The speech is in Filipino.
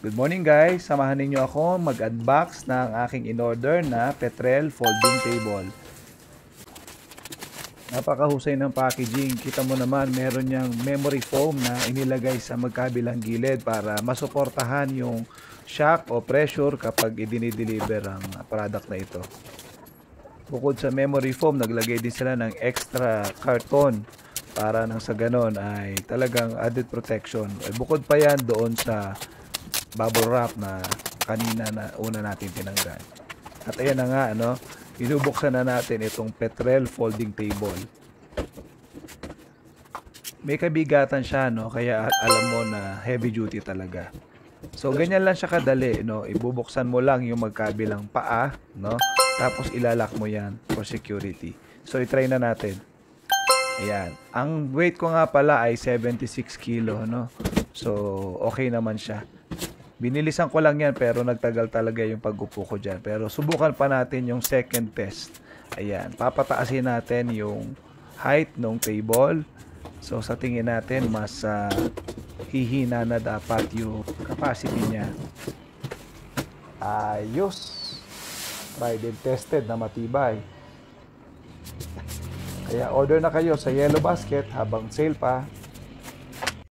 Good morning guys, samahan ninyo ako mag-unbox ng aking in-order na Petrel folding table. Napakahusay ng packaging. Kita mo naman meron niyang memory foam na inilagay sa magkabilang gilid para masuportahan yung shock o pressure kapag i-deliver ang product na ito. Bukod sa memory foam, naglagay din sila ng extra karton para nang sa ganon ay talagang added protection. Bukod pa yan doon sa bubble wrap na kanina na una natin tinanggal. At ayan na nga, binubuksan na natin itong Petrel folding table. May kabigatan siya, kaya alam mo na heavy duty talaga. So ganyan lang siya kadali, ibubuksan mo lang yung magkabilang paa, tapos ilalak mo yan for security. So i-try na natin. Ayan. Ang weight ko nga pala ay 76 kilo, So okay naman siya. Binilisan ko lang yan pero nagtagal talaga yung pag-upo ko dyan. Pero subukan pa natin yung second test. Ayan. Papataasin natin yung height ng table. So sa tingin natin mas hihina na dapat yung capacity niya. Ayos. Tried and tested na matibay. Kaya order na kayo sa Yellow Basket habang sale pa.